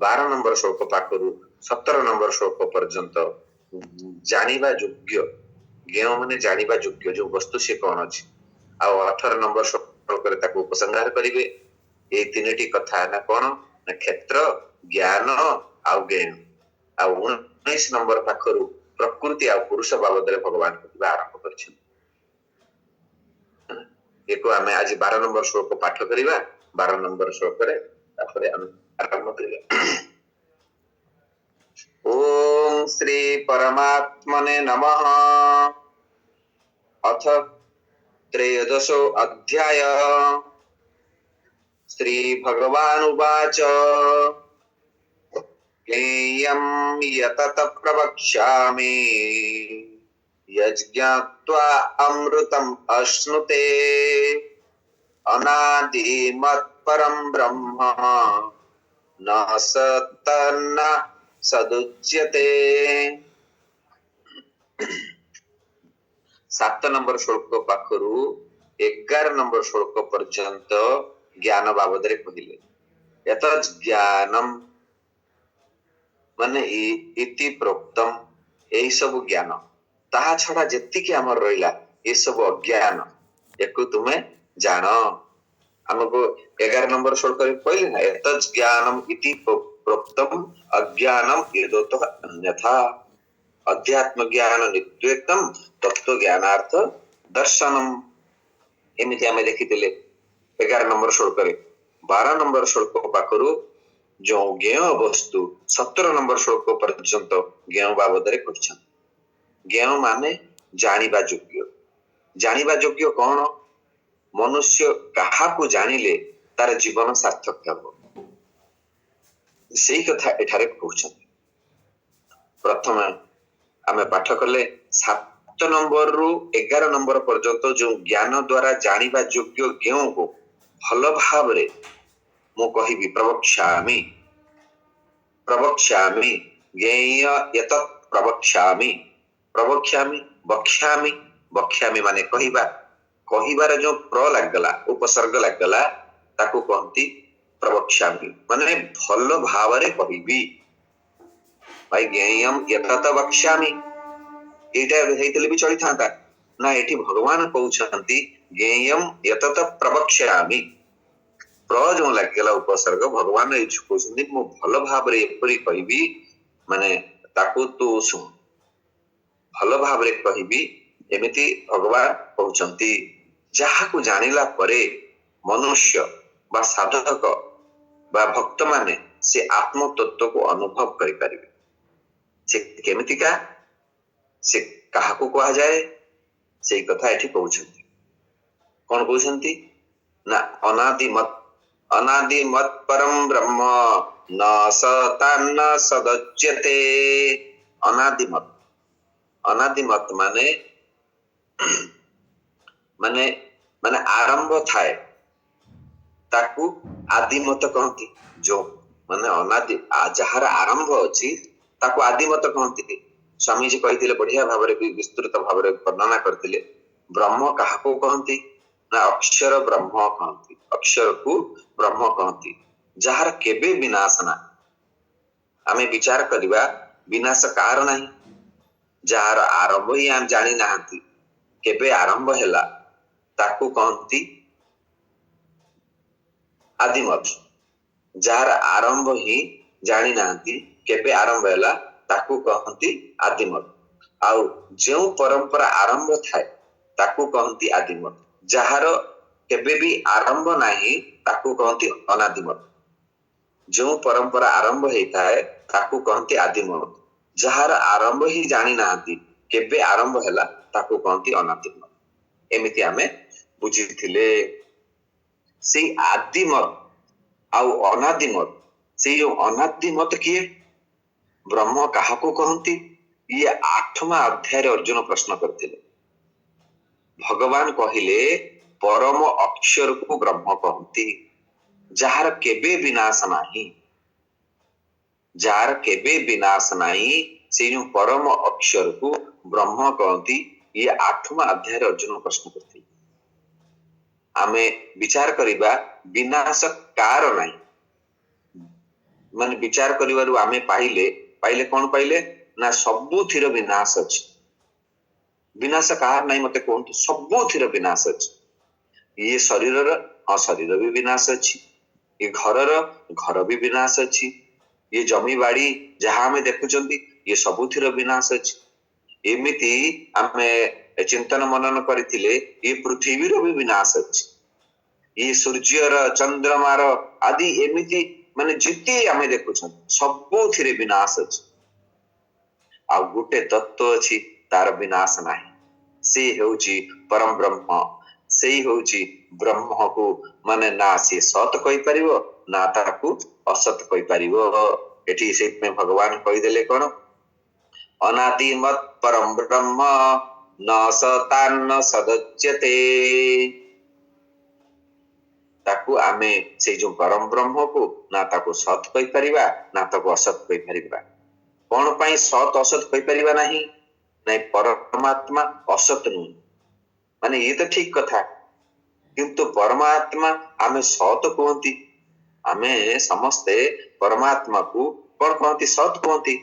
12 number श्लोक पाखरु 17 number श्लोक पर्यंत जानिबा योग्य ज्ञेय माने जानिबा योग्य जो वस्तु से कौन अछि आ 18 नंबर श्लोक रे ताको उपसंहार करिवे। ए तीनटी कथा ना कौन ना क्षेत्र ज्ञान आ ज्ञेय आ 19 नंबर पाखरु प्रकृति आ पुरुष बाबद रे भगवान कहबा आरंभ करछन। एको आमे आज 12 नंबर श्लोक पाठ करिवा। 12 नंबर श्लोक रे तापरे हम आरंभ करिवा। ओम श्री परमात्मने नमः। अथ त्रयोदशो अध्याय। श्री भगवानुवाच ज्ञेयं यतत प्रवक्ष्यामि यज्ञात्वा अमृतम् अश्नुते अनादिमत्परं ब्रह्म न सत्तन्न सदुच्यते। 7 नंबर श्लोक पाखरु 11 नंबर श्लोक पर्यंत ज्ञान बाबद रे कहिले। यत ज्ञानम माने इति प्रोक्तम एई सब ज्ञान ताहा छडा जेतिकी हमर रहिला ए सब अज्ञान एको तुमे जानो। हमको 11 नंबर श्लोक रे कहले ना यत ज्ञानम इति प्रोक्तम अज्ञानम यदोतो अन्यथा। अध्यात्म ज्ञान नित्यतम तत्व ज्ञानार्थ दर्शनम एमिति हमें देखिथिले 11 नंबर श्लोक रे। 12 नंबर श्लोक पाखरु जो ज्ञेय वस्तु 17 नंबर श्लोक पर्यंत ज्ञेय बाबद रे कहछन। ज्ञेय माने जानिबा योग्य। जानिबा योग्य कौन मनुष्य काहाकू जानिले तार जीवन सार्थक हबो सेही कथा एठारे कहछन। प्रथम आमे पाठ कले 7 नंबर रु 11 नंबर पर्यंत जो ज्ञान द्वारा जानिबा योग्य ज्ञेय को भल भाव रे मु कहिबी प्रवक्ष्यामि। प्रवक्ष्यामि ज्ञेय यतत् प्रवक्ष्यामि। प्रवक्ष्यामि वक्ष्यामि वक्ष्यामि माने कहिबा। कहिबार जो प्र लागला उपसर्ग लागला ताकू कहंती प्रवक्ष्यामि माने भल भाव रे कहिबी। भाई ज्ञेयम यतत वक्ष्यामि एटा हेतले भी चली थांता ना। एठी भगवान कहउछंती ज्ञेयम यतत प्रवक्ष्यामि प्र जो लागला उपसर्ग भगवान ए कहउछंती मो भल भाव रे एपरि कहिबी माने ताकू तू सुन भल भाव रे कहिबी एमिति भगवान कहउछंती। जाहाकू जानिला परे मनुष्य बा साधक बा भक्त माने से आत्म तत्व को अनुभव करि परिबे। से केमितिका से काहाकू कहा जाए सेही कथा एठी कहउछंती। कोन कहउछंती ना अनादि मत परम ब्रह्म न सतान्न सदच्यते। अनादि मत माने माने माने आरंभ थाए ताकू आदिमत कहंती। जो माने अनादि जहार आरंभ अछि ताकू आदिमत कहंती। स्वामी जी कहिथिले बढ़िया भाव रे विस्तृत भाव रे वर्णना करथिले। ब्रह्म काहाकू कहंती ना अक्षर ब्रह्म कहंती। अक्षर को ब्रह्म कहंती जहार केबे विनाश ना। आमे विचार करिबा विनाश कार नाही। जहार आरंभ ही हम जानि नाहंती केबे आरंभ हैला ताकू कहंती आदिमत। जार आरंभ ही जानि नाहंती केबे आरंभ हैला ताकू कहंती आदिमत। आउ जो परंपरा आरंभ थाए ताकू कहंती आदिमत। जहार केबे भी आरंभ नाही ताकू कहंती अनादिमत। जो परंपरा आरंभ हेताए ताकू कहंती आदिमत। जहार आरंभ ही जानि नाहंती केबे आरंभ हैला ताकू कहंती अनादिमत। एमिति आमे बुझिथिले। से आदिमत आउ अनादिमत से जो अनादिमत किए ब्रह्म काहाकू कहंती ये 8वां अध्याय रे अर्जुन प्रश्न करथिले। भगवान कहिले परम अक्षर को ब्रह्म कहंती जहार केबे विनाश नाही। जार केबे विनाश नाही से जो परम अक्षर को ब्रह्म कहंती ये 8वां अध्याय रे अर्जुन प्रश्न करथिले। आमे विचार करिबा विनाश कार नाही ମାନେ ବିଚାର କରିବାରୁ ଆମେ ପାଇଲେ ପାଇଲେ କଣ ପାଇଲେ ନା ସବୁଥିର ବିନାଶ ଅଛି। ବିନାଶ କାହାର ନାହିଁ ମତେ କୁହନ୍ତୁ? ସବୁଥିର ବିନାଶ ଅଛି। ଇଏ ଶରୀରର, ହଁ ଶରୀର ବି ବିନାଶ ଅଛି। ଏ ଘରର, ଘର ବି ବିନାଶ ଅଛି। ଇଏ ଜମି ବାଡି ଯାହା ଆମେ ଦେଖୁଛନ୍ତି ଇଏ ସବୁଥିର ବିନାଶ ଅଛି। ଏମିତି ଆମେ ଚିନ୍ତନ ମନନ କରିଥିଲେ ଏ ପୃଥିବୀର ବି ବିନାଶ ଅଛି। ଇଏ ସୂର୍ଯ୍ୟର, ଚନ୍ଦ୍ରମାର ଆଦି ଏମିତି ମାନେ ଯେତେ ଆମେ ଦେଖୁଛନ୍ତି ସବୁଥିରେ ବିନାଶ ଅଛି। ଆଉ ଗୋଟେ ତତ୍ଵ ଅଛି ତାର ବିନାଶ ନାହିଁ, ସେ ହେଉଛି ପରମ ବ୍ରହ୍ମ। ସେଇ ହଉଛି ବ୍ରହ୍ମକୁ ମାନେ ନା ସିଏ ସତ କହିପାରିବ ନା ତାକୁ ଅସତ କହିପାରିବ। ଏଠି ସେଇଥିପାଇଁ ଭଗବାନ କହିଦେଲେ କଣ? ଅନାଦିମତ୍ ପରମ ବ୍ରହ୍ମ ନ ସତାନ୍ନ ସଦଚ୍ୟତେ। ତାକୁ ଆମେ ସେଇ ଯୋଉ ପରମ ବ୍ରହ୍ମକୁ ନା ତାକୁ ସତ କହିପାରିବା ନା ତାକୁ ଅସତ କହିପାରିବା। କଣ ପାଇଁ ସତ ଅସତ କହିପାରିବା ନାହିଁ? ନାଇଁ ପରମାତ୍ମା ଅସତ ନୁହେଁ, ମାନେ ଇଏ ତ ଠିକ କଥା, କିନ୍ତୁ ପରମାତ୍ମା ଆମେ ସତ କୁହନ୍ତି। ଆମେ ସମସ୍ତେ ପରମାତ୍ମାକୁ କଣ କହନ୍ତି? ସତ କୁହନ୍ତି।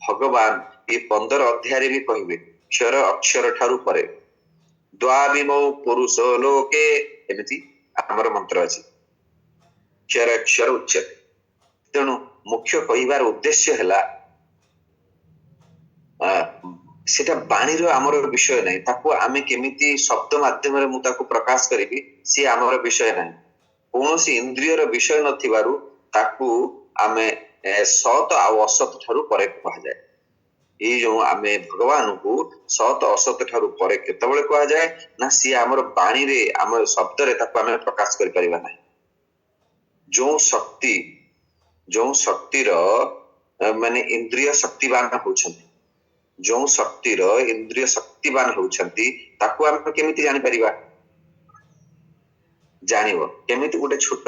ଭଗବାନ ଏ 15 ଅଧ୍ୟାୟରେ ବି କହିବେ କ୍ଷର ଅକ୍ଷର ଠାରୁ ପରେ ଦ୍ୱାବିମୌ ପୁରୁଷ ଲୋକେ, ଏମିତି ଆମର ମନ୍ତ୍ର ଅଛି କ୍ଷର ଅକ୍ଷର ଉଚ୍ଚତେ। ତେଣୁ ମୁଖ୍ୟ କହିବାର ଉଦ୍ଦେଶ୍ୟ ହେଲା ସେଟା ବାଣୀର ଆମର ବିଷୟ ନାହିଁ, ତାକୁ ଆମେ କେମିତି ଶବ୍ଦ ମାଧ୍ୟମରେ ମୁଁ ତାକୁ ପ୍ରକାଶ କରିବି ସିଏ ଆମର ବିଷୟ ନାହିଁ। କୌଣସି ଇନ୍ଦ୍ରିୟର ବିଷୟ ନଥିବାରୁ ତାକୁ ଆମେ ସତ ଆଉ ଅସତ ଠାରୁ ପରେ କୁହାଯାଏ। ଏଇ ଯୋଉ ଆମେ ଭଗବାନଙ୍କୁ ସତ ଅସତ ଠାରୁ ପରେ କେତେବେଳେ କୁହାଯାଏ ନା ସିଏ ଆମର ବାଣୀରେ, ଆମର ଶବ୍ଦରେ ତାକୁ ଆମେ ପ୍ରକାଶ କରିପାରିବା ନାହିଁ। ଯୋଉ ଶକ୍ତିର ମାନେ ଇନ୍ଦ୍ରିୟ ଶକ୍ତିବାନ ହଉଛନ୍ତି, ଯୋଉ ଶକ୍ତିର ଇନ୍ଦ୍ରିୟ ଶକ୍ତିବାନ ହେଉଛନ୍ତି ତାକୁ ଆମେ କେମିତି ଜାଣିପାରିବା? ଜାଣିବ କେମିତି? ଗୋଟେ ଛୋଟ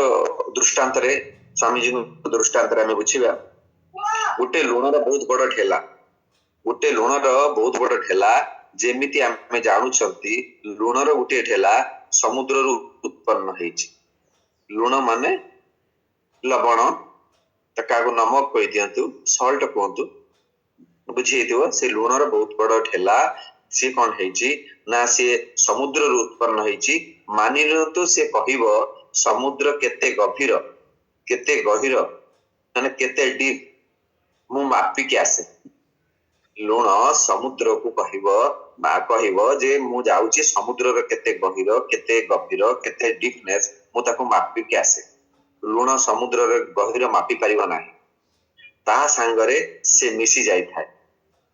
ଦୃଷ୍ଟାନ୍ତରେ, ସ୍ୱାମୀଜୀଙ୍କ ଦୃଷ୍ଟାନ୍ତରେ ଆମେ ବୁଝିବା। ଗୋଟେ ଲୁଣର ବହୁତ ବଡ ଢେଲା, ଗୋଟେ ଲୁଣର ବହୁତ ବଡ ଢେଲା, ଯେମିତି ଆମେ ଜାଣୁଛନ୍ତି ଲୁଣର ଗୋଟିଏ ଢେଲା ସମୁଦ୍ରରୁ ଉତ୍ପନ୍ନ ହେଇଛି। ଲୁଣ ମାନେ ଲବଣ, କାହାକୁ ନମକ କହିଦିଅନ୍ତୁ, ସଲ୍ଟ କୁହନ୍ତୁ, ବୁଝିଯାଇଥିବ। ସେ ଲୁଣର ବହୁତ ବଡ ଢେଲା ସିଏ କଣ ହେଇଛି ନା ସିଏ ସମୁଦ୍ରରୁ ଉତ୍ପନ୍ନ ହେଇଛି। ମାନି ନିଅନ୍ତୁ ସେ କହିବ ସମୁଦ୍ର କେତେ ଗଭୀର, କେତେ ଗଭୀର, ମାନେ କେତେ ଡିପ୍, ମୁଁ ମାପିକି ଆସେ। ଲୁଣ ସମୁଦ୍ରକୁ କହିବ ଯେ ମୁଁ ଯାଉଛି ସମୁଦ୍ରର କେତେ ଗଭୀର, କେତେ ଗଭୀର, କେତେ ଡିପନେସ୍, ମୁଁ ତାକୁ ମାପିକି ଆସେ। ଲୁଣ ସମୁଦ୍ରର ଗଭୀର ମାପି ପାରିବ ନାହିଁ, ତାହା ସାଙ୍ଗରେ ସେ ମିଶି ଯାଇଥାଏ।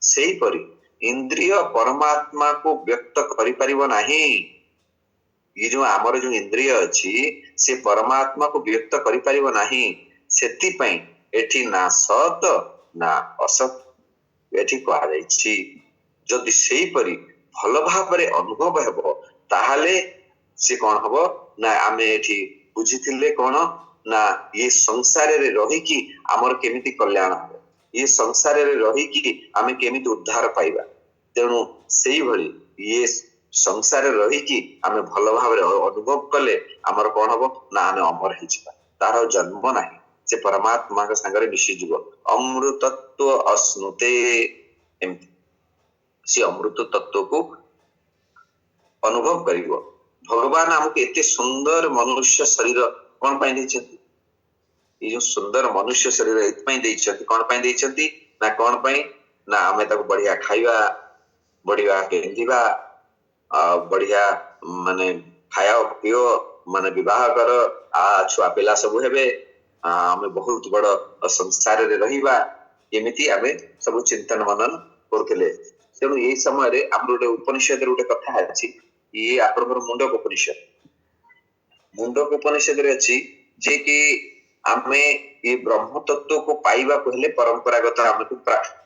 ସେଇପରି ଇନ୍ଦ୍ରିୟ ପରମାତ୍ମାକୁ ବ୍ୟକ୍ତ କରିପାରିବ ନାହିଁ। ये जो आमर जो इंद्रिय अच्छी से परमात्मा को व्यक्त करिପାରିବ ନାହିଁ। ସେଥିପାଇଁ ଏଠି ନା ସତ ନା ଅସତ ଏଠି କୁହାଯାଇଛି। ଯଦି ସେଇପରି ଭଲ ଭାବରେ ଅନୁଭବ ହେବ ତାହେଲେ ସେ କଣ ହବ ନା ଆମେ ଏଠି ବୁଝିଥିଲେ କଣ ନା ये ସଂସାରରେ ରହିକି ଆମର କେମିତି କଲ୍ୟାଣ ହେବ, ये ସଂସାରରେ ରହିକି ଆମେ କେମିତି ଉଦ୍ଧାର ପାଇବା। ତେଣୁ ସେଇଭଳି ये ସଂସାରରେ ରହିକି ଆମେ ଭଲ ଭାବରେ ଅନୁଭବ କଲେ ଆମର କଣ ହବ ନା ଆମେ ଅମର ହେଇଯିବା, ତାର ଜନ୍ମ ନାହିଁ, ସେ ପରମାତ୍ମାଙ୍କ ସାଙ୍ଗରେ ମିଶିଯିବ। ଅମୃତତ୍ଵ ଅଶ୍ନୁତେ, ଏମିତି ସେ ଅମୃତ ତତ୍ଵକୁ ଅନୁଭବ କରିବ। ଭଗବାନ ଆମକୁ ଏତେ ସୁନ୍ଦର ମନୁଷ୍ୟ ଶରୀର କଣ ପାଇଁ ଦେଇଛନ୍ତି? ये जो सुंदर मनुष्य शरीर एथपाई ଦେଇଛନ୍ତି, କଣ ପାଇଁ ଦେଇଛନ୍ତି ନା କଣ ପାଇଁ ନା ଆମେ ତାକୁ ବଢିଆ ଖାଇବା, ବଢିଆ ପିନ୍ଧିବା, ବଢିଆ ମାନେ ଖାଅ ପିଅ, ମାନେ ବିବାହ କର, ଛୁଆ ପିଲା ସବୁ ହେବେ, ଆମେ ବହୁତ ବଡ ସଂସାରରେ ରହିବା, ଏମିତି ଆମେ ସବୁ ଚିନ୍ତନ ମନନ କରୁଥିଲେ। ତେଣୁ ଏଇ ସମୟରେ ଆମର ଗୋଟେ ଉପନିଷଦରେ ଗୋଟେ କଥା ଅଛି, ଇଏ ଆପଣଙ୍କର ମୁଣ୍ଡକ ଉପନିଷଦ। ମୁଣ୍ଡକ ଉପନିଷଦରେ ଅଛି ଯେ କି ଆମେ ଏ ବ୍ରହ୍ମ ତତ୍ଵକୁ ପାଇବାକୁ ହେଲେ ପରମ୍ପରାଗତ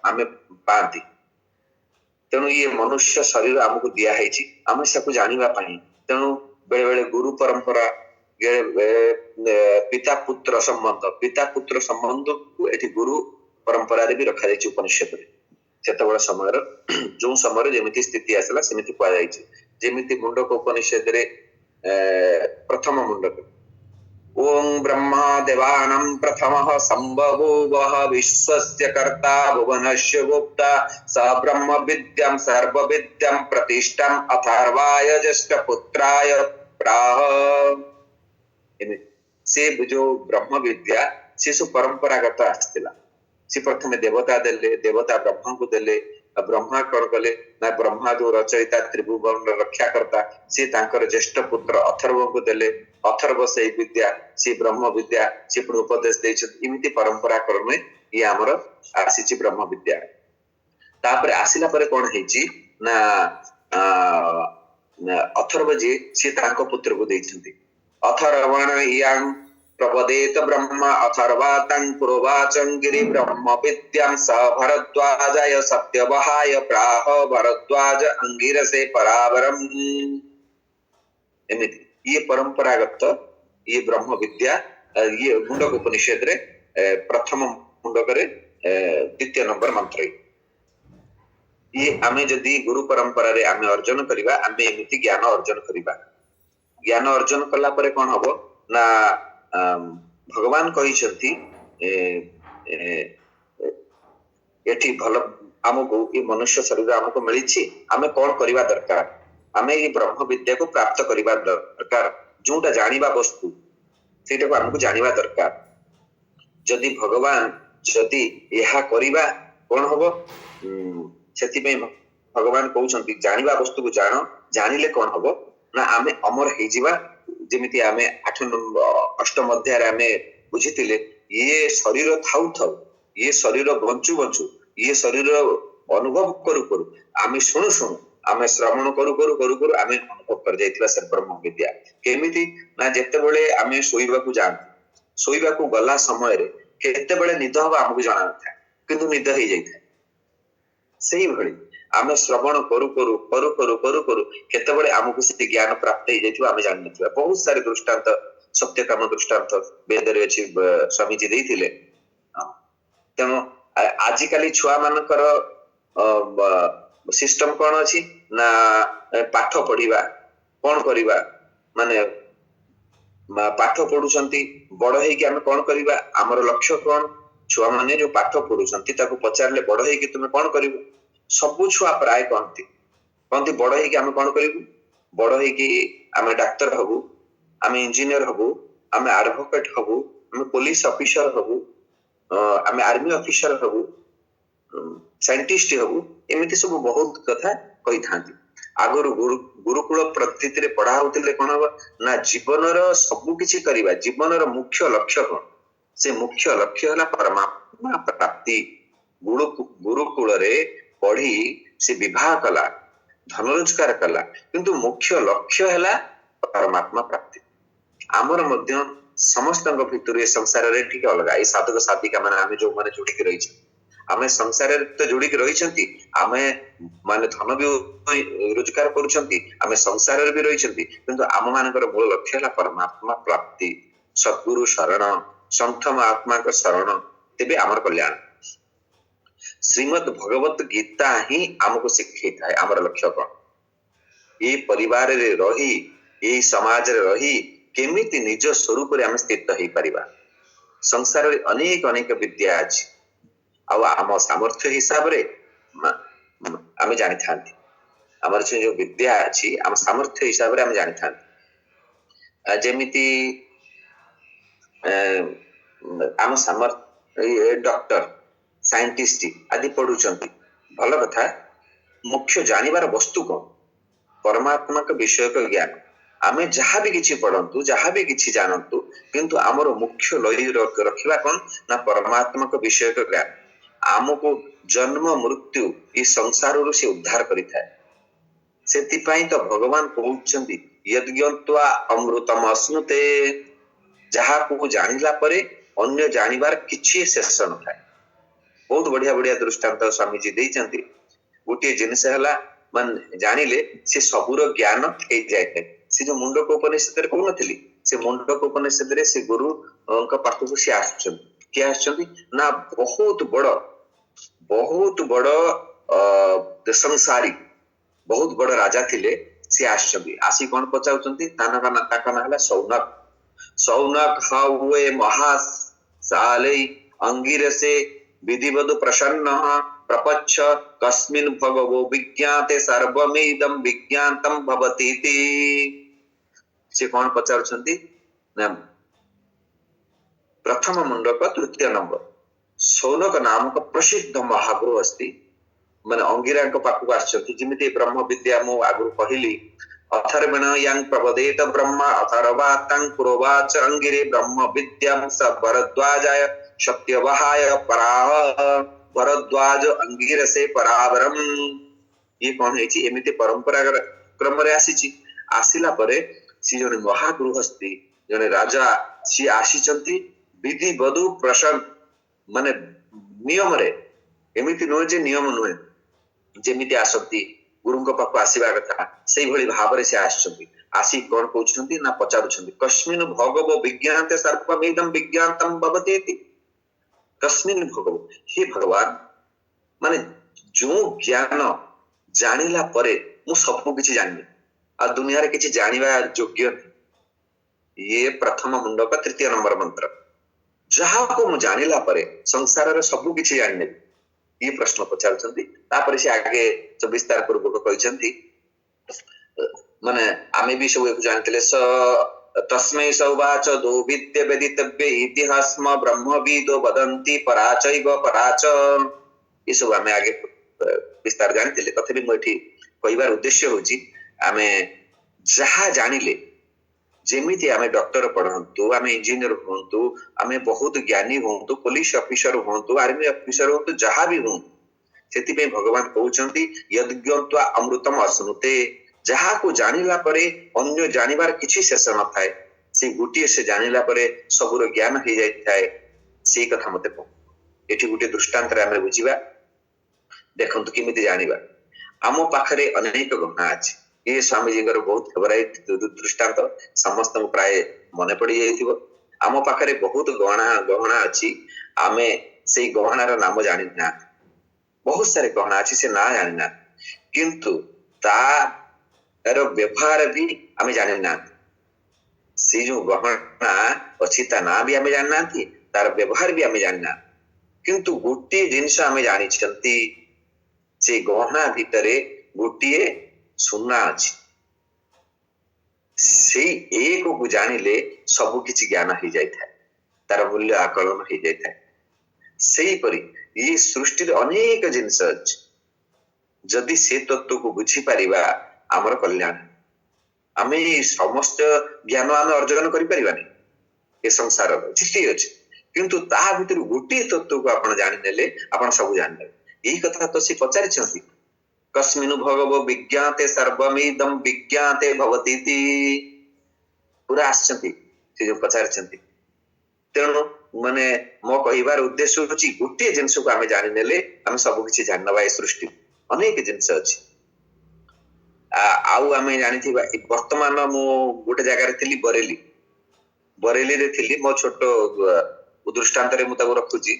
ଆମେ ପାଆନ୍ତି। ତେଣୁ ଇଏ ମନୁଷ୍ୟ ଶରୀର ଆମକୁ ଦିଆ ହେଇଛି ଆମେ ତାକୁ ଜାଣିବା ପାଇଁ। ତେଣୁ ବେଳେ ବେଳେ ଗୁରୁ ପରମ୍ପରା, ପିତା ପୁତ୍ର ସମ୍ବନ୍ଧକୁ ଏଠି ଗୁରୁ ପରମ୍ପରାରେ ବି ରଖାଯାଇଛି ଉପନିଷଦରେ। ସେତେବେଳେ ସମୟର ଯୋଉ ସମୟରେ ଯେମିତି ସ୍ଥିତି ଆସିଲା ସେମିତି କୁହାଯାଇଛି। ଯେମିତି ମୁଣ୍ଡକ ଉପନିଷଦରେ ପ୍ରଥମ ମୁଣ୍ଡକ ओं ब्रह्मा देवानां प्रथमः संबभूवः विश्वस्य कर्ता भुवनस्य गुप्ता स ब्रह्म विद्यां सर्वविद्यां प्रतिष्ठाम् अथर्वाय ज्येष्ठपुत्राय प्राह। से जो ब्रह्म विद्या से सब परंपरागत आसला। से प्रथम देवता देले, देवता ब्रह्मा को देले, ब्रह्मा कौन कले ना ब्रह्मा जो रचयिता त्रिभुवन रक्षा करता से तांकर ज्येष्ठ पुत्र अथर्व को देले। अथर्व से विद्या से ब्रह्म विद्या से पुनः उपदेश देछत। इमिति परंपरा क्रमे ये हमर आसीची ब्रह्म विद्या। तापर आसिला परे कोन हेची ना अथर्व जी से तांको पुत्र को देछंती। अथर्वण इयं प्रपदेत ब्रह्म अथर्वातं पुरोवाचं गिरि ब्रह्म विद्यां स भरद्वाजाय सत्यवहाय प्राह भरद्वाज अंगिरसे परावरम। एमिति ये परंपरागत ये ब्रह्म विद्या ये मुंडक उपनिषद रे प्रथम मुंडक रे द्वितीय नंबर मंत्र ये आमे जदि गुरु परंपरा रे आमे अर्जन करिबा आमे एमिति ज्ञान अर्जन करिबा। ज्ञान अर्जन कला परे कौन हबो ना भगवान कहिसंती एठी भल हमको ये मनुष्य शरीर हमको मिली आमे कौन करिबा दरकार आमे ये ब्रह्म विद्या को प्राप्त करिबा दरकार जोटा जानिबा वस्तु सेटा को हमको जानिबा दरकार। जदि भगवान जदि यहा करिबा कौन हबो सेति पे भगवान कहउछंती जानिबा वस्तु को जानो जानिले कौन हबो ना आमे अमर हे जिवा। जेमिति आमे 8 अष्टम अध्याय रे आमे बुझितिले ये शरीर थाउ थाउ ये शरीर बंचु बंचु ये शरीर अनुभव करू करू आमे सुनु सुनु आमे श्रवण करू करू करू करू आमे अनुभव कर जाइतला से ब्रह्म विद्या केमिति ना जेते बेले आमे सोइबा को जान सोइबा को गला समय रे केते बेले निद हबा हमकु जाना था किंतु निद हे जाइथा। सेही भली आमे श्रवण करू करू करू करू करू करू केते बेले हमकु से ज्ञान प्राप्त हे जाइतु आमे जान नथिबा। बहुत सारे दृष्टांत सत्यकाम दृष्टांत वेद रे अछि स्वामी जी देइथिले। तेनो आजिकाली छुआ मानकर सिस्टम कौन अछि ना पाठ पढ़िबा कौन करिबा माने पाठ पढुछंती बड़ हे कि आमे कौन करिबा हमर लक्ष्य कौन। छुआ माने जो पाठ पढुछंती ताको पचारले बड़ हे कि तुमे कौन करिबो सबु छुआ प्राय कहंती कहंती बड़ हे कि आमे कौन करिबो बड़ हे कि आमे डॉक्टर हबु आमे इंजीनियर हबु आमे एडवोकेट हबु आमे पुलिस ऑफिसर हबु आमे आर्मी ऑफिसर हबु साइंटिस्ट हबु एमिति सब बहुत कथा कहि थांती। आगर गुरुकुल पद्धति रे पढ़ा होतिले कोन हबा ना जीवन रो सब किछि करिबा जीवन रो मुख्य लक्ष्य कोन से मुख्य लक्ष्य हला परमात्मा प्राप्ति। गुरुकुल रे पढ़ी से विवाह कला धन रोजगार कला किंतु मुख्य लक्ष्य हला परमात्मा प्राप्ति। आमर मध्य समस्त भितर ये संसार रे ठीक अलगा ये साधक साधिका माने आमे जो माने जोड़ी के रही आमे संसार रे तो जोड़ी के रही आमे माने धन भी रोजगार करूछंती आमे संसार रे भी रही किंतु आम मानकर मूल लक्ष्य हला परमात्मा प्राप्ति सद्गुरु शरण संत महात्मा का शरण तेबे आमर कल्याण। श्रीमद् भगवत गीता ही आमको शिक्षित है आमर लक्ष्य कौन ये परिवार रे रही ये समाज रे रही केमिति निज स्वरूप रे आमे स्थित होई परिबा। संसार रे अनेक अनेक विद्या अछि आ आम सामर्थ्य हिसाब रे आमे जानि थांती हमर जो विद्या अछि आम सामर्थ्य हिसाब रे आमे जानि थांती जेमिति आम सामर्थ्य डॉक्टर साइंटिस्ट आदि पढुचंती भल कथा मुख्य जानिबार वस्तु कोन परमात्मा का विषय का ज्ञान आमे जहाँ भी किछि पढ़ंतु जहाँ भी किछि जानंतु किंतु आमर मुख्य लय रखिबा कोन ना परमात्मा का विषय का ज्ञान आमको जन्म मृत्यु ई संसार रो से उद्धार करिथाय। सेति पई तो भगवान कहउछंती यद्ज्ञत्वा अमृतम अश्नुते जहाँ को जानिला परे अन्य जानिबार किछि शेष न थाय। बहुत बढ़िया बढ़िया दृष्टांत स्वामी जी देइचंती गोटे जिनिस हला मन जानिले से सबुर ज्ञान हे जाय से जो मुंडक उपनिषद रे कहू नथिली से मुंडक उपनिषद रे से गुरु का पाखु से आछछंती के आछछंती ना बहुत बड़ संसारी बहुत बड़ राजा थिले से आछछंती आसी कोन पचाउचंती ताना ताका ना हला सौनक सौनक हुए महासाले अंगिरसे विधिवधु प्रसन्न प्रपच्छ कस्मिन् भगवो विज्ञाते सर्वमेदं विज्ञातम भवतीति। से कौन पचारुछंती ना प्रथम मुंडक तृतीय नंबर सौनक नामक प्रसिद्ध महागुरु अस्ति माने अंगिरा पाखक आछंती जिमिति ब्रह्म विद्या मु आगु कहली अथर्वण यं प्रवदेत ब्रह्मा अथर्वातं पुरोवाच अंगिरे ब्रह्म विद्यां स भरद्वाजाय सत्यवहाय पराह भरद्वाज अंगिर से परावरम। ये कौन है एमती परंपरा क्रम रे आसीची आसिला परे सी जने महागुरु हस्ती जने राजा सी आसीचंती विधि बधु प्रसन्न माने नियम रे एमिति नुहे जे नियम नुहे जेमिति आसती गुरुଙ୍କ पाखକୁ ଆସିବା କଥା ସେଇ ଭଳି ଭାବରେ ସେ ଆସିଛନ୍ତି आसी कौन कहउछंती ना पचारुछंती कस्मिन् भगवो विज्ञाते सर्वमेदं विज्ञातम भवतीति। कस्मिन् भगवो हे भगवान माने जो ज्ञान जानिला परे मु सब किछि जानि आ दुनिया रे किछि जानिबा योग्य ये प्रथम मुंडक तृतीय नंबर मंत्र जहा को मु जानिला परे संसार रे सब किछि जानि ये प्रश्न पचारुछंती तापर से आगे विस्तार पूर्वक कहछंती माने आमे भी सब जानतिले स तस्मै सौवाच दो विद्य वेदितव्य इतिहासम ब्रह्मविदो वदन्ति पराचैव पराच। ये सब आमे आगे विस्तार जानतिले तथापि मु एठी कहिबार उद्देश्य होची आमे जहा जानिले जेमिति आमे डॉक्टर पढ़ंतु आमे इंजीनियर होंतु आमे बहुत ज्ञानी होंतु पुलिस ऑफिसर होंतु आर्मी ऑफिसर होंतु जहा भी हों सेति पे भगवान कहउचंती यद्ज्ञत्वा अमृतम अश्नुते जहा को जानिला परे अन्य जानिबार किछि शेष न थाए से गुटिए से जानिला परे सबुर ज्ञान हो जाय थाए से कथा मते को एठी गुटे दृष्टांत रे आमे बुझिबा देखंतु किमिति जानिबा आमो पाखरे अनेक गहना अछि ये स्वामी जी बहुत फेवराइट दृष्टांत समस्त प्राय मन पड़ी जाइथिबो आमो पाखरे बहुत गहना अछि आमे सेई गहनार नाम जानि ना बहुत सारे गहना अछि से ना जानि ना किंतु तार व्यवहार भी आमे जानि ना से जो गहना अछि ता ना भी आमे जानि ना तार व्यवहार भी आमे जानि ना किंतु गोटे जिंस आमे जानि छंती से गहना भितरे गोटे सुना अछि से एक को जानिले सब किछि ज्ञान हो जाय थाए तार मूल्य आकलन हो जाय थाए सेही परि ये सृष्टि अनेक जिनिस अछि जदि से तत्व को बुझी परिबा हमर कल्याण आमे समस्त ज्ञान आमे अर्जन करि परिबानी ए संसार जिति अछि किंतु ता भितर गोटे तत्व को आपण जानि नेले आपण सब जानि एही कथा तो से पचारि छथि कस्मिनु भगवो विज्ञाते सर्वमेदं विज्ञाते भवतीति पूरा आछंती से जो पचार छंती तेणु माने मो कहिबार उद्देश्य होची गोटे जिंस को आमे जानि नेले आमे सब किछि जानबा ए सृष्टि अनेक जिंस अछि आउ आमे जानिथिबा वर्तमान मो गोटे जगह रे थिली बरेली रे थिली मो छोटो दृष्टांत रे मुताबक रखुची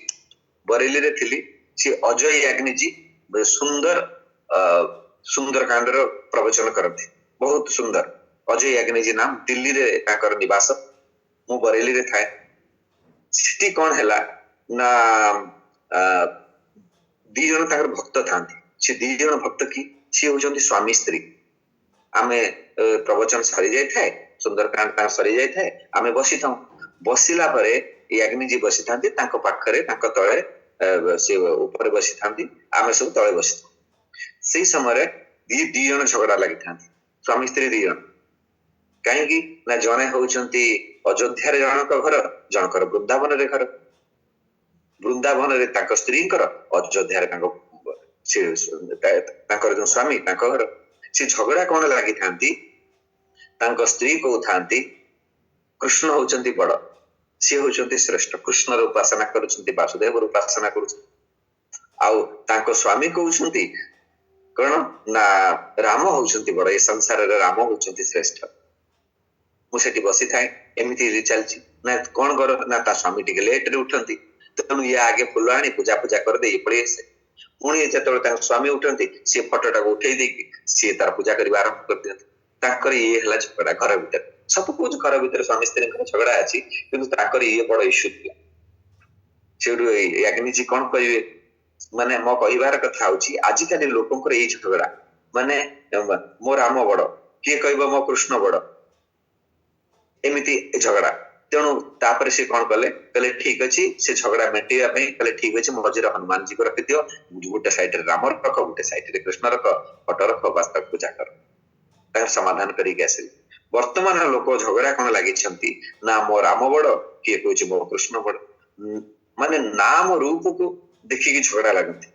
बरेली रे थिली से अजय याग्नि जी सुंदर सुंदरकांड प्रवचन करते बहुत सुंदर अजय याग्नि जी नाम दिल्ली रे ताकर निवास मु बरेली रे थाए सिटी कौन हैला ना दी जन ताकर भक्त थांती से दी जन भक्त की सी होचंती स्वामी स्त्री आमे प्रवचन सरी जाय थाए सुंदरकांड ता सरी जाय थाए आमे बसी थाउ बसिला परे याग्नि जी बसी थांती तांको पाखरे तांको तळे से ऊपर बसी थांती आमे सब तळे बसी से समय दी जन झगड़ा लगी था स्वामी स्त्री दी जन कहीं ना जने होउचंती अयोध्या रे जनक घर जनकर वृंदावन रे घर वृंदावन रे ताको स्त्री कर अयोध्या रे ताको से ताकर जो स्वामी ताको घर से झगड़ा कोन लगी थांती ताको स्त्री को थांती कृष्ण होउचंती बड़ से होउचंती श्रेष्ठ कृष्ण रो उपासना करूचंती वासुदेव रो उपासना करूचंती आउ ताको स्वामी कहउचंती कौन ना राम होउचंती बड़ ए संसार रे राम होउचंती श्रेष्ठ मुसेटी बसी थाए एमिति चलची ना कौन कर ना ता स्वामी टिके लेट रे उठंती तेणु ये आगे फुल आनी पूजा पूजा कर दे पड़े से पुणी जेतबे ता स्वामी उठंती से फोटोटा को उठेई दे सी तार पूजा करबा आरंभ कर दियंती ତାଙ୍କର ଇଏ ହେଲା ଝଗଡା ଘର ଭିତରେ। ସବୁ କହୁଛୁ ଘର ଭିତରେ ସ୍ୱାମୀ ସ୍ତ୍ରୀଙ୍କର ଝଗଡା ଅଛି, କିନ୍ତୁ ତାଙ୍କର ଇଏ ବଡ ଇସ୍ୟୁ ଥିଲା। ସେଠୁ ୟାଜ୍ଞନିଜୀ କଣ କହିବେ, ମାନେ ମୋ କହିବାର କଥା ହଉଛି ଆଜିକାଲି ଲୋକଙ୍କର ଏଇ ଝଗଡା, ମାନେ ମୋ ରାମ ବଡ, କିଏ କହିବ ମୋ କୃଷ୍ଣ ବଡ, ଏମିତି ଝଗଡା। ତେଣୁ ତାପରେ ସେ କଣ କଲେ, କହିଲେ ଠିକ ଅଛି, ସେ ଝଗଡା ମେଣ୍ଟେଇବା ପାଇଁ କହିଲେ ଠିକ ଅଛି ମଝିରେ ହନୁମାନଜୀକୁ ରଖିଦିଅ, ଗୋଟେ ସାଇଡରେ ରାମ ରଖ, ଗୋଟେ ସାଇଡରେ କୃଷ୍ଣ ରଖ, ଫଟୋ ରଖ, ବାସ୍ ତାକୁ ପୂଜା କର। ତାଙ୍କର ସମାଧାନ କରିକି ଆସିଲେ। ବର୍ତ୍ତମାନ ଲୋକ ଝଗଡା କଣ ଲାଗିଛନ୍ତି ନା ମୋ ରାମ ବଡ, କିଏ କହୁଛି ମୋ କୃଷ୍ଣ ବଡ, ମାନେ ନାମ ରୂପକୁ ଦେଖିକି ଝଗଡା ଲାଗନ୍ତି।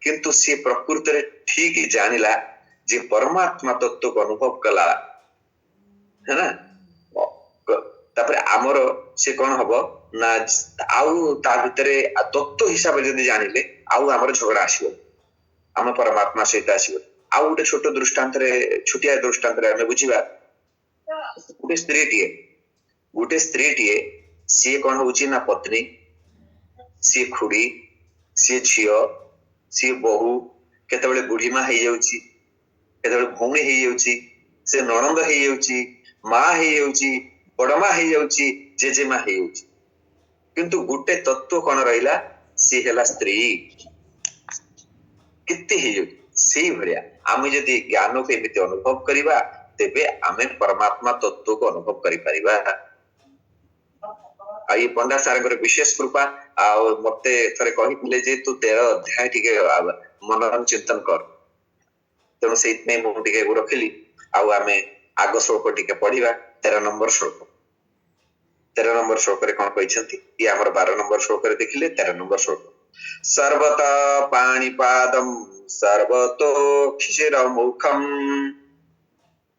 କିନ୍ତୁ ସିଏ ପ୍ରକୃତରେ ଠିକ ଜାଣିଲା ଯେ ପରମାତ୍ମା ତତ୍ଵକୁ ଅନୁଭବ କଲା, ହେଲା। ତାପରେ ଆମର ସେ କଣ ହବ ନା ଆଉ ତା ଭିତରେ ତତ୍ଵ ହିସାବରେ ଯଦି ଜାଣିଲେ ଆଉ ଆମର ଝଗଡା ଆସିବ, ଆମ ପରମାତ୍ମା ସହିତ ଆସିବ। ଆଉ ଗୋଟେ ଛୋଟ ଦୃଷ୍ଟାନ୍ତରେ, ଛୋଟିଆ ଦୃଷ୍ଟାନ୍ତରେ ଆମେ ବୁଝିବା। ଗୋଟେ ସ୍ତ୍ରୀଟିଏ ସିଏ କଣ ହଉଛି ନା ପତ୍ନୀ, ସିଏ ଖୁଡି, ସିଏ ଝିଅ, ସିଏ ବୋହୂ, କେତେବେଳେ ବୁଢୀମା ହେଇଯାଉଛି, କେତେବେଳେ ଭଉଣୀ ହେଇଯାଉଛି, ସେ ନଣନ୍ଦ ହେଇଯାଉଛି, ମା ହେଇଯାଉଛି, ବଡମା ହେଇଯାଉଛି, ଜେଜେମା ହେଇଯାଉଛି। କିନ୍ତୁ ଗୋଟେ ତତ୍ଵ କଣ ରହିଲା, ସିଏ ହେଲା ସ୍ତ୍ରୀ। କେତେ ହେଇଯାଉଛି ସେଇଭଳିଆ ଆମେ ଯଦି ଜ୍ଞାନକୁ ଏମିତି ଅନୁଭବ କରିବା, ତେବେ ଆମେ ପରମାତ୍ମା ତତ୍ଵକୁ ଅନୁଭବ କରିପାରିବା। ଆଉ ଏଇ ପଣ୍ଡା ସାରଙ୍କର ବିଶେଷ କୃପା। ଆଉ ମତେ ଥରେ କହିଥିଲେ ଯେ ତୁ 13 ଅଧ୍ୟାୟ ଟିକେ ମନୋରମ ଚିନ୍ତନ କର, ତେଣୁ ସେଇଥିପାଇଁ ମୁଁ ଟିକେ ରଖିଲି। ଆଉ ଆମେ ଆଗ ଶ୍ଲୋକ ଟିକେ ପଢିବା, 13 ନମ୍ବର ଶ୍ଲୋକ। 13 ନମ୍ବର ଶ୍ଲୋକରେ କଣ କହିଛନ୍ତି, ଇଏ ଆମର 12 ନମ୍ବର ଶ୍ଲୋକରେ ଦେଖିଲେ, 13 ନମ୍ବର ଶ୍ଲୋକ। ସର୍ବତ ପାଣିପାଦಂ ସର୍ବତୋକ୍ଷିର ମୁଖಂ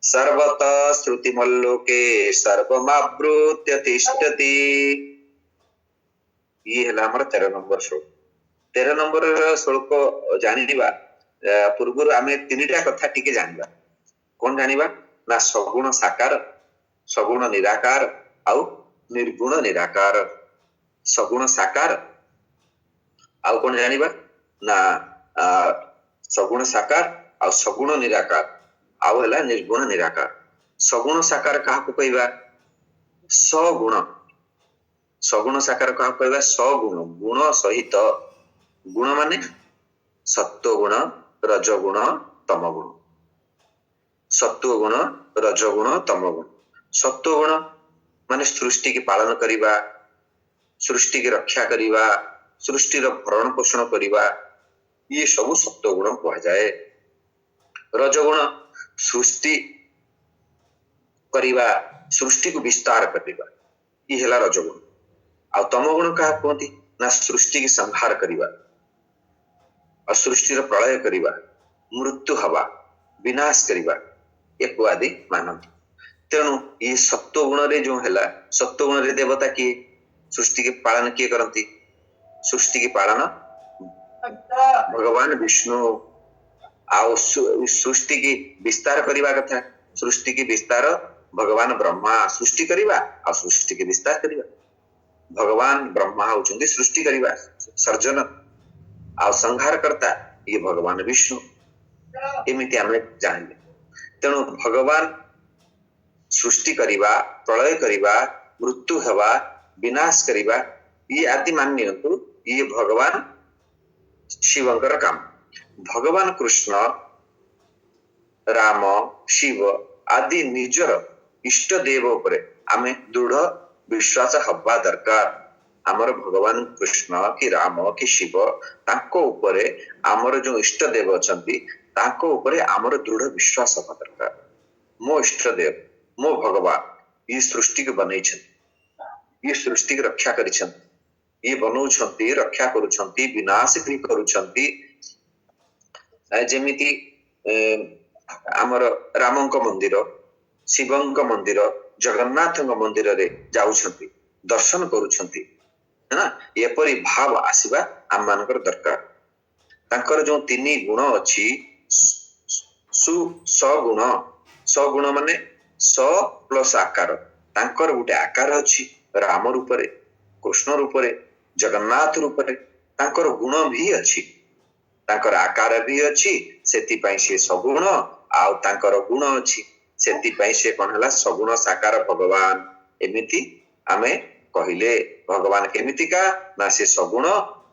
ସର୍ବତ ଶ୍ରୁତିମଲ୍ଲୋକେ ସର୍ବମାବୃତ୍ୟ ତିଷ୍ଠତି। ଇଏ ହେଲା ଆମର 13 ନମ୍ବର ଶ୍ଲୋକ। 13 ନମ୍ବର ଶ୍ଲୋକ ଜାଣିବା ପୂର୍ବରୁ ଆମେ ତିନିଟା କଥା ଟିକେ ଜାଣିବା। କଣ ଜାଣିବା ନା ସଗୁଣ ସାକାର, ସଗୁଣ ନିରାକାର ଆଉ ନିର୍ଗୁଣ ନିରାକାର। ସଗୁଣ ସାକାର ଆଉ କଣ ଜାଣିବା ନା ସଗୁଣ ସାକାର ଆଉ ସଗୁଣ ନିରାକାର, ଆଉ ହେଲା ନିର୍ଗୁଣ ନିରାକାର। ସଗୁଣ ସାକାର କାହାକୁ କହିବା, ସଗୁଣ। ସଗୁଣ ସାକାର କାହାକୁ କହିବା, ସଗୁଣ, ଗୁଣ ସହିତ। ଗୁଣ ମାନେ ସତ୍ୱ ଗୁଣ, ରଜଗୁଣ, ତମ ଗୁଣ। ସତ୍ୱ ଗୁଣ, ରଜଗୁଣ, ତମ ଗୁଣ। ସତ୍ୱ ଗୁଣ ମାନେ ସୃଷ୍ଟିକି ପାଳନ କରିବା, ସୃଷ୍ଟିକି ରକ୍ଷା କରିବା, ସୃଷ୍ଟିର ଭରଣ ପୋଷଣ କରିବା, ଇଏ ସବୁ ସତ୍ୱ ଗୁଣ କୁହାଯାଏ। ରଜଗୁଣ ସୃଷ୍ଟି କରିବା, ସୃଷ୍ଟିକୁ ବିସ୍ତାର କରିବା, ଇଏ ହେଲା ରଜଗୁଣ। ଆଉ ତମ ଗୁଣ କାହା କୁହନ୍ତି ନା ସୃଷ୍ଟିକି ସଂହାର କରିବା, ଆଉ ସୃଷ୍ଟିର ପ୍ରଳୟ କରିବା, ମୃତ୍ୟୁ ହବା, ବିନାଶ କରିବା, ୟାକୁ ଆଦି ମାନନ୍ତି। ତେଣୁ ଇଏ ସତ୍ୱ ଗୁଣରେ ଯୋଉ ହେଲା, ସତ୍ୱ ଗୁଣରେ ଦେବତା କିଏ, ସୃଷ୍ଟିକି ପାଳନ କିଏ କରନ୍ତି, ସୃଷ୍ଟିକି ପାଳନ ଭଗବାନ ବିଷ୍ଣୁ। ଆଉ ସୃଷ୍ଟିକି ବିସ୍ତାର କରିବା କଥା, ସୃଷ୍ଟିକି ବିସ୍ତାର ଭଗବାନ ବ୍ରହ୍ମା। ସୃଷ୍ଟି କରିବା ଆଉ ସୃଷ୍ଟିକି ବିସ୍ତାର କରିବା, ଭଗବାନ ବ୍ରହ୍ମା ହଉଛନ୍ତି ସୃଷ୍ଟି କରିବା ସର୍ଜନ, ଆଉ ସଂହାର କର୍ତ୍ତା ଇଏ ଭଗବାନ ବିଷ୍ଣୁ। ଏମିତି ଆମେ ଜାଣିଲେ। ତେଣୁ ଭଗବାନ ସୃଷ୍ଟି କରିବା, ପ୍ରଳୟ କରିବା, ମୃତ୍ୟୁ ହେବା, ବିନାଶ କରିବା, ଇଏ ଆଦି ମାନି ନିଅନ୍ତୁ, ଇଏ ଭଗବାନ ଶିବଙ୍କର କାମ। ଭଗବାନ କୃଷ୍ଣ, ରାମ, ଶିବ ଆଦି ନିଜର ଇଷ୍ଟ ଦେବ ଉପରେ ଆମେ ଦୃଢ ବିଶ୍ୱାସ ହବା ଦରକାର। ଆମର ଭଗବାନ କୃଷ୍ଣ କି ରାମ କି ଶିବ, ତାଙ୍କ ଉପରେ ଆମର ଯୋଉ ଇଷ୍ଟ ଦେବ ଅଛନ୍ତି, ତାଙ୍କ ଉପରେ ଆମର ଦୃଢ ବିଶ୍ୱାସ ହବା ଦରକାର। ମୋ ଇଷ୍ଟ ଦେବ, ମୋ ଭଗବାନ, ଇଏ ସୃଷ୍ଟିକୁ ବନେଇଛନ୍ତି, ଇଏ ସୃଷ୍ଟିକୁ ରକ୍ଷା କରିଛନ୍ତି, ଇଏ ବନଉଛନ୍ତି, ରକ୍ଷା କରୁଛନ୍ତି, ବିନାଶ ବି କରୁଛନ୍ତି। ଯେମିତି ଆମର ରାମଙ୍କ ମନ୍ଦିର, ଶିବଙ୍କ ମନ୍ଦିର, ଜଗନ୍ନାଥଙ୍କ ମନ୍ଦିରରେ ଯାଉଛନ୍ତି, ଦର୍ଶନ କରୁଛନ୍ତି, ନା ଏପରି ଭାବ ଆସିବା ଆମ ମାନଙ୍କର ଦରକାର। ତାଙ୍କର ଯୋଉ 3 ଗୁଣ ଅଛି, ସଗୁଣ, ସଗୁଣ ମାନେ ସ ପ୍ଲସ ଆକାର, ତାଙ୍କର ଗୋଟେ ଆକାର ଅଛି ରାମ ରୂପରେ, କୃଷ୍ଣ ରୂପରେ, ଜଗନ୍ନାଥ ରୂପରେ, ତାଙ୍କର ଗୁଣ ବି ଅଛି, ତାଙ୍କର ଆକାର ବି ଅଛି, ସେଥିପାଇଁ ସେ ସଗୁଣ। ଆଉ ତାଙ୍କର ଗୁଣ ଅଛି, ସେଥିପାଇଁ ସେ କଣ ହେଲା ସଗୁଣ ସାକାର ଭଗବାନ। ଏମିତି ଆମେ କହିଲେ ଭଗବାନ କେମିତିକା ନା ସେ ସଗୁଣ,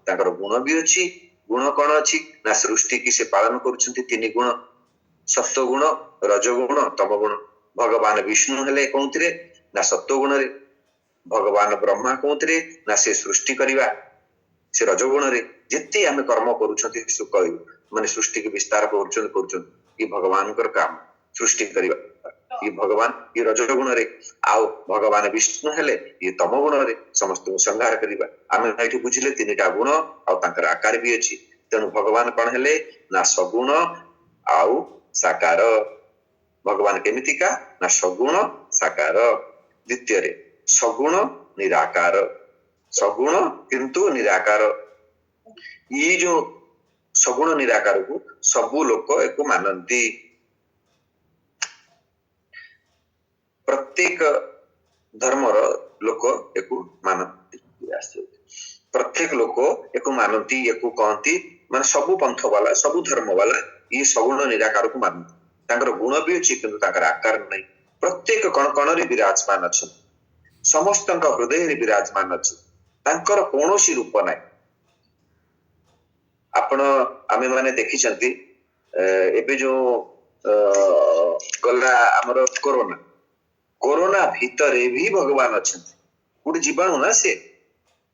ତାଙ୍କର ଗୁଣ ବି ଅଛି। ଗୁଣ କଣ ଅଛି ନା ସୃଷ୍ଟି କି ସେ ପାଳନ କରୁଛନ୍ତି 3 ଗୁଣ, ସତ୍ୱ ଗୁଣ, ରଜଗୁଣ, ତମ ଗୁଣ। ଭଗବାନ ବିଷ୍ଣୁ ହେଲେ କୋଉଥିରେ ନା ସତ୍ୱ ଗୁଣରେ, ଭଗବାନ ବ୍ରହ୍ମା କୋଉଥିରେ ନା ସେ ସୃଷ୍ଟି କରିବା ସେ ରଜଗୁଣରେ। ଯେତେ ଆମେ କର୍ମ କରୁଛନ୍ତି ମାନେ ସୃଷ୍ଟିକୁ ବିସ୍ତାର କରୁଛନ୍ତି ଏ ଭଗବାନଙ୍କର କାମ ସୃଷ୍ଟି କରିବା। ଇଏ ଭଗବାନ ଇଏ ରଜଗୁଣରେ, ଆଉ ଭଗବାନ ବିଷ୍ଣୁ ହେଲେ ଇଏ ତମ ଗୁଣରେ ସମସ୍ତଙ୍କୁ ସଂହାର କରିବା। ଆମେ ଏଇଠି ବୁଝିଲେ 3ଟା ଗୁଣ ଆଉ ତାଙ୍କର ଆକାର ବି ଅଛି। ତେଣୁ ଭଗବାନ କଣ ହେଲେ ନା ସଗୁଣ ଆଉ ସାକାର। ଭଗବାନ କେମିତିକା ନା ସଗୁଣ ସାକାର। ଦ୍ୱିତୀୟରେ ସଗୁଣ ନିରାକାର, ସଗୁଣ କିନ୍ତୁ ନିରାକାର। ଇଏ ଯୋଉ ସଗୁଣ ନିରାକାରକୁ ସବୁ ଲୋକ ଏକୁ ମାନନ୍ତି। ପ୍ରତ୍ୟେକ ଧର୍ମର ଲୋକ ଏକୁ ମାନନ୍ତି। ପ୍ରତ୍ୟେକ ଲୋକ ଏକୁ ମାନନ୍ତି, ଏକୁ କହନ୍ତି ମାନେ ସବୁ ପନ୍ଥ ବାଲା ସବୁ ଧର୍ମ ବାଲା ଇଏ ସଗୁଣ ନିରାକାରକୁ ମାନନ୍ତି। ତାଙ୍କର ଗୁଣ ବି ଅଛି କିନ୍ତୁ ତାଙ୍କର ଆକାର ନାହିଁ। ପ୍ରତ୍ୟେକ କଣ କଣରେ ବିରାଜମାନ ଅଛନ୍ତି, ସମସ୍ତଙ୍କ ହୃଦୟରେ ବିରାଜମାନ ଅଛି, ତାଙ୍କର କୌଣସି ରୂପ ନାହିଁ। ଆପଣ ଆମେ ମାନେ ଦେଖିଛନ୍ତି ଏବେ ଯୋଉ ଗଲା ଆମର କୋରୋନା ଭିତରେ ବି ଭଗବାନ ଅଛନ୍ତି। ଗୋଟେ ଜୀବାଣୁ ନା ସେ,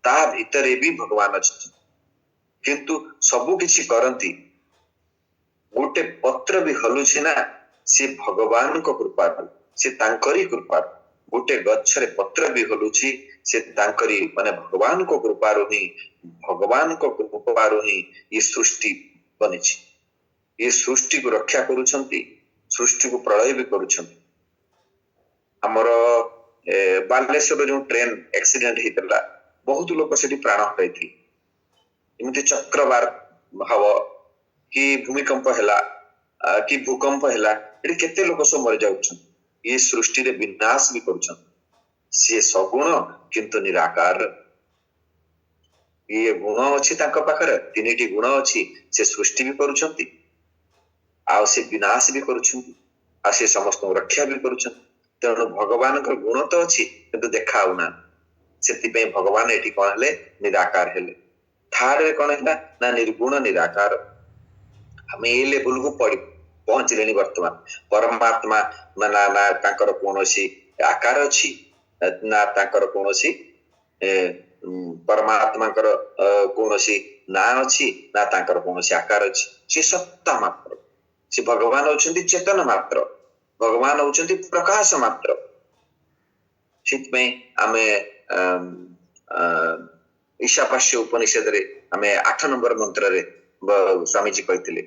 ତା ଭିତରେ ବି ଭଗବାନ ଅଛନ୍ତି। କିନ୍ତୁ ସବୁ କିଛି କରନ୍ତି, ଗୋଟେ ପତ୍ର ବି ହଲୁଛି ନା ସେ ଭଗବାନଙ୍କ କୃପାରୁ, ସେ ତାଙ୍କରି କୃପାରୁ। ଗୋଟେ ଗଛରେ ପତ୍ର ବି ହଲୁଛି ସେ ତାଙ୍କରି ମାନେ ଭଗବାନଙ୍କ କୃପାରୁ ହିଁ, ଭଗବାନଙ୍କ କୃପାରୁ ହିଁ ଏ ସୃଷ୍ଟି ବନିଛି। ଏ ସୃଷ୍ଟିକୁ ରକ୍ଷା କରୁଛନ୍ତି, ସୃଷ୍ଟିକୁ ପ୍ରଳୟ ବି କରୁଛନ୍ତି। ଆମର ବାଲେଶ୍ୱର ଯୋଉ ଟ୍ରେନ ଆକ୍ସିଡେଣ୍ଟ ହେଇଥିଲା ବହୁତ ଲୋକ ସେଠି ପ୍ରାଣ ହରାଇଥିଲେ। ଏମିତି ଚକ୍ରବାର ହବ କି ଭୂମିକମ୍ପ ହେଲା କି ଭୂକମ୍ପ ହେଲା, ଏଠି କେତେ ଲୋକ ସବୁ ମରିଯାଉଛନ୍ତି। ଏ ସୃଷ୍ଟିରେ ବିନାଶ ବି କରୁଛନ୍ତି। ସିଏ ସଗୁଣ କିନ୍ତୁ ନିରାକାର। ଇଏ ଗୁଣ ଅଛି ତାଙ୍କ ପାଖରେ, 3ଟି ଗୁଣ ଅଛି। ସେ ସୃଷ୍ଟି ବି କରୁଛନ୍ତି ଆଉ ସେ ବିନାଶ ବି କରୁଛନ୍ତି, ଆଉ ସେ ସମସ୍ତଙ୍କୁ ରକ୍ଷା ବି କରୁଛନ୍ତି। ତେଣୁ ଭଗବାନଙ୍କର ଗୁଣ ତ ଅଛି କିନ୍ତୁ ଦେଖା ହଉନାହାନ୍ତି। ସେଥିପାଇଁ ଭଗବାନ ଏଠି କଣ ହେଲେ ନିରାକାର ହେଲେ। ଥାର୍ଡରେ କଣ ହେଲା ନା ନିର୍ଗୁଣ ନିରାକାର। ଆମେ ଏଇ ଲେବୁଲକୁ ପହଞ୍ଚିଲେଣି ବର୍ତ୍ତମାନ। ପରମାତ୍ମା ନା ତାଙ୍କର କୌଣସି ଆକାର ଅଛି ନା ତାଙ୍କର କୌଣସି ପରମାତ୍ମାଙ୍କର କୌଣସି ନାଁ ଅଛି ନା ତାଙ୍କର କୌଣସି ଆକାର ଅଛି। ସେ ସତ୍ତା ମାତ୍ର, ସେ ଭଗବାନ ହଉଛନ୍ତି ଚେତନ ମାତ୍ର, ଭଗବାନ ହଉଛନ୍ତି ପ୍ରକାଶ ମାତ୍ର। ସେଥିପାଇଁ ଆମେ ଈଶାପାସ୍ୟ ଉପନିଷଦରେ ଆମେ 8 ନମ୍ବର ମନ୍ତ୍ରରେ ସ୍ୱାମୀଜୀ କହିଥିଲେ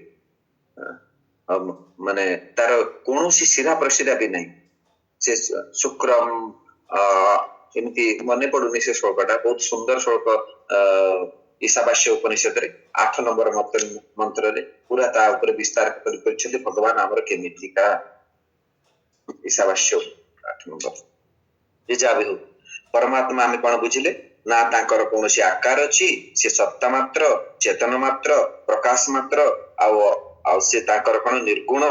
ମାନେ ତାର କୌଣସି ଶିରା ପ୍ରଶିରା ବି ନାହିଁ। ସେ ଶୁକ୍ର ଏମିତି ମନେ ପଡୁନି ସେ ଶ୍ଳୋକଟା, ବହୁତ ସୁନ୍ଦର ଶ୍ଳୋକ ଈଶାବାସ୍ୟ ଉପନିଷଦରେ 8 ନମ୍ବର ମନ୍ତ୍ରରେ ପୁରା ତା ଉପରେ ବିସ୍ତାର କରିଛନ୍ତି ଭଗବାନ ଆମର କେମିତିକା। ଈଶାବାସ୍ୟ 8 ନମ୍ବର। ଯେ ଯାହା ବି ହଉ, ପରମାତ୍ମା ଆମେ କଣ ବୁଝିଲେ ନା ତାଙ୍କର କୌଣସି ଆକାର ଅଛି, ସେ ସତ୍ତା ମାତ୍ର, ଚେତନ ମାତ୍ର, ପ୍ରକାଶ ମାତ୍ର, ଆଉ ସେ ତାଙ୍କର କଣ ନିର୍ଗୁଣ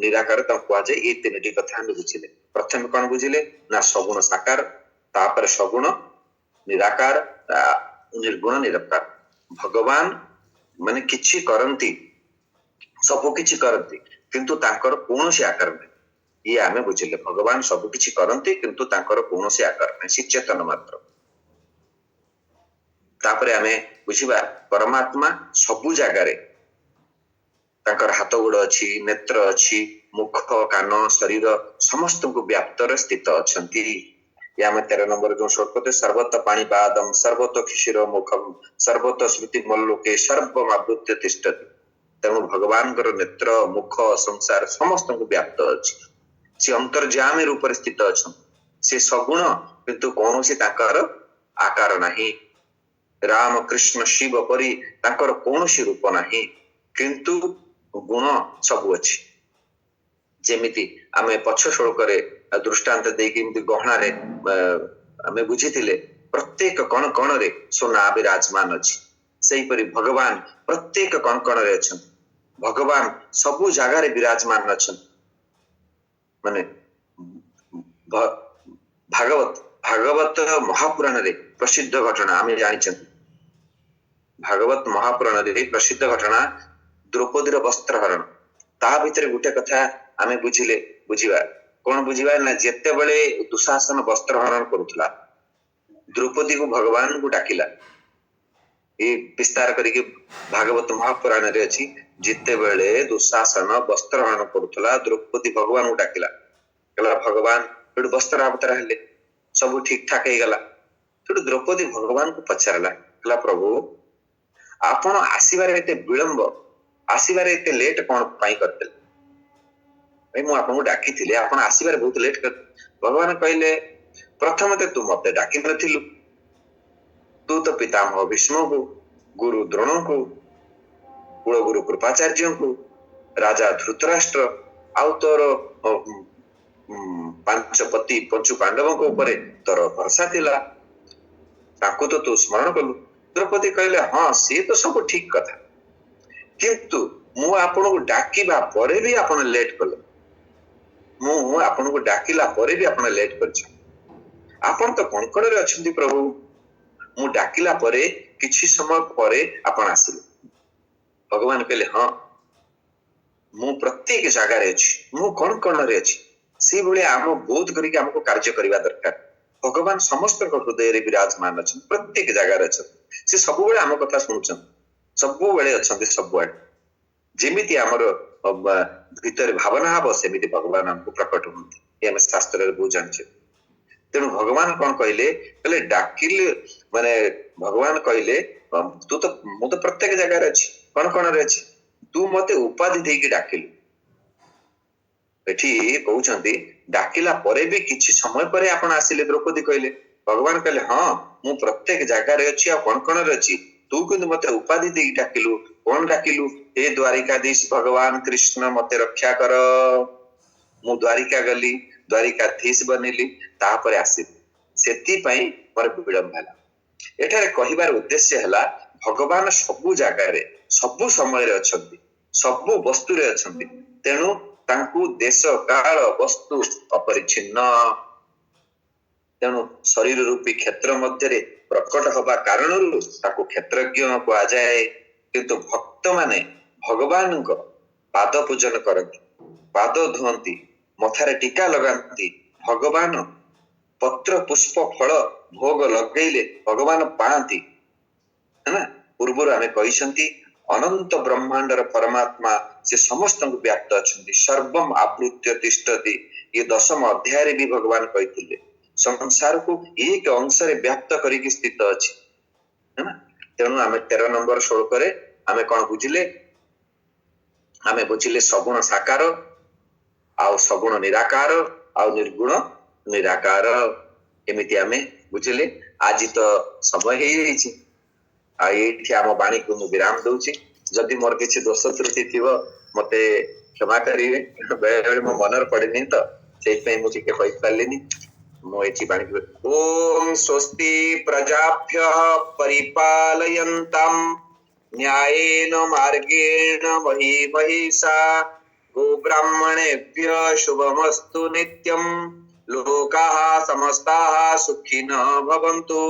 ନିରାକାର ତାଙ୍କୁ କୁହାଯାଏ। ଏଇ 3ଟି କଥା ଆମେ ବୁଝିଲେ। ପ୍ରଥମେ କଣ ବୁଝିଲେ ନା ସଗୁଣ ସାକାର, ତାପରେ ସଗୁଣ ନିରାକାର, ନିର୍ଗୁଣ ନିରାକାର। ଭଗବାନ ମାନେ କିଛି କରନ୍ତି, ସବୁ କିଛି କରନ୍ତି କିନ୍ତୁ ତାଙ୍କର କୌଣସି ଆକାର ନାହିଁ। ଇଏ ଆମେ ବୁଝିଲେ ଭଗବାନ ସବୁ କିଛି କରନ୍ତି କିନ୍ତୁ ତାଙ୍କର କୌଣସି ଆକାର ନାହିଁ, ସେ ଚେତନ ମାତ୍ର। ତାପରେ ଆମେ ବୁଝିବା ପରମାତ୍ମା ସବୁ ଜାଗାରେ, ତାଙ୍କର ହାତ ଗୋଡ ଅଛି, ନେତ୍ର ଅଛି, ମୁଖ କାନ ଶରୀର ସମସ୍ତଙ୍କୁ ବ୍ୟାପ୍ତରେ ସ୍ଥିତ ଅଛନ୍ତି। ଆମେ 13 ନମ୍ବର ଯୋଉ ଶ୍ଳୋକରେ ସର୍ବତ ପାଣିପାଦମ୍ ସର୍ବତ କ୍ଷିଶିର ମୁଖମ୍ ସର୍ବତ ସ୍ମୃତି ମଲ୍ଲୋକେ ସର୍ବମାବୃତ୍ୟ ତିଷ୍ଠତି। ତେଣୁ ଭଗବାନଙ୍କର ନେତ୍ର ମୁଖ ସଂସାର ସମସ୍ତଙ୍କୁ ବ୍ୟାପ୍ତ ଅଛି। ସେ ଅନ୍ତର୍ଯାମୀ ରୂପରେ ସ୍ଥିତ ଅଛନ୍ତି। ସେ ସଗୁଣ କିନ୍ତୁ କୌଣସି ତାଙ୍କର ଆକାର ନାହିଁ। ରାମ କୃଷ୍ଣ ଶିବ ପରି ତାଙ୍କର କୌଣସି ରୂପ ନାହିଁ କିନ୍ତୁ ଗୁଣ ସବୁ ଅଛି। ଯେମିତି ଆମେ ପଛ ଶ୍ଳୋକରେ ଦୃଷ୍ଟାନ୍ତ ଦେଇକି ଏମିତି ଗହଣାରେ ଆମେ ବୁଝିଥିଲେ ପ୍ରତ୍ୟେକ କଣ କଣରେ ସୁନା ବିରାଜମାନ ଅଛି, ସେହିପରି ଭଗବାନ ପ୍ରତ୍ୟେକ କଣ କଣରେ ଅଛନ୍ତି। ଭଗବାନ ସବୁ ଜାଗାରେ ବିରାଜମାନ ଅଛନ୍ତି। ମାନେ भागवत भागवत महापुराण रे प्रसिद्ध घटना आम जानी भागवत महापुराण रे प्रसिद्ध घटना द्रौपदी वस्त्रहरण ता भितर गोटे कथा आम बुझिले बुझिबा कौन बुझिबा ना जेते बळे दुशासन वस्त्रहरण करुथला द्रौपदी को भगवान को डाकिला ये विस्तार करके भागवत महापुराण रे अछि जिते बेले दुशासन वस्त्रहरण करुथला द्रौपदी भगवान को डाकिला कहला भगवान एडु वस्त्र अवतार हेले सब ठीक ठाक हे गला तो द्रौपदी भगवान को पचारला कहला प्रभु आपण आसीबारे एते विलंब आसीबारे एते लेट कोन पाई करते भाई मु आपन को डाकी थिले आपण आसीबारे बहुत लेट कर भगवान कहले प्रथम ते तू मते डाकी नथिलु तू तो पितामह भीष्म को गुरु द्रोण को कुल गुरु कृपाचार्य को राजा धृतराष्ट्र आउ तोर पांच पति पंचु पांडव को ऊपर तोर भरसा थिला ताकू तो तू स्मरण कलु द्रौपदी कहले हाँ सी तो सब ठीक कथा किंतु मु आपन को डाकिबा परे भी आपन लेट कले मु आपन को डाकिला परे भी आपन लेट करछ आपन तो कोणकण रे अछंती प्रभु मु डाकिला परे किछि समय परे आपन आसिले भगवान कहले हाँ मु प्रत्येक जगह रे अछि मु कोणकण रे अछि सी भले आम बोध करिके हमको कार्य करबा दरकार भगवान समस्त हृदय रे विराजमान अछि प्रत्येक जगह रे अछि से सब बेले आम कथा सुनुछन सब बेले अछंती सब बेले जेमिति हमर भीतर भावना हबो सेमिति भगवान हमको प्रकट होंती ये हम शास्त्र रे बहुत जानछे तेनु भगवान कोन कहले डाकिले माने भगवान कहले तू तो मु तो प्रत्येक जगह रे अछि कोन रे अछि तू मते उपाधि देकी डाकिलु एठी कहउछंती डाकिला परे भी किछि समय परे आपण आसिले द्रौपदी कहले भगवान कहले हाँ मु प्रत्येक जगह रे अछि आ कोन रे अछि तू किंतु मते उपाधि देकी डाकिलु कोन डाकिलु हे द्वारिकाधीश भगवान कृष्ण मते रक्षा कर मु द्वारिका गली द्वारिकाधीश बनिली तापरे आसिली सेति पई पर विलंब हला एठारे कहिबार उद्देश्य हला भगवान सबु जगह रे सबु समय रे अछंती सबु वस्तु रे अछंती तेनु तांकु देश काल वस्तु अपरिच्छिन्न तेनु शरीर रूपी क्षेत्र मध्य रे प्रकट होबा कारणरू ताकु क्षेत्रज्ञ को आ जाए किंतु भक्त माने भगवान को पाद पूजन करती पाद धोती मथारे टीका लगाती भगवान पत्र पुष्प फल भोग लगेले भगवान पाती है ना पूर्व आम कही अनंत ब्रह्मांडर परमात्मा से समस्त व्याप्त अच्छा सर्वम आवृत्य तिष्ठति ये 10म अध्याय रे भी भगवान कही संसार को एक अंश रे व्याप्त करिक स्थित अछि है ना तेणु आम 13 नंबर श्लोक रे आम कौन बुझिले आम बुझिले सगुण साकार आउ सगुण निराकार आउ निर्गुण निराकार एमिति आम बुझिले आज तो समय हे जाइछि आ एठी आम बाणी को मु विराम दउछि जदि मोर किछि दोष त्रुटि थिबो मते क्षमा करिवे बेले मो मनर पड़ेनी तो सेहि पई मु टिके कहि पालेनी मो एठी बाणी ओम स्वस्ति प्रजाभ्यः परिपालयन्ताम् न्यायेन मार्गेण मही महिषा गोब्राह्मणेभ्यः शुभमस्तु नित्यम् लोकाः समस्ताः सुखिनः भवन्तु।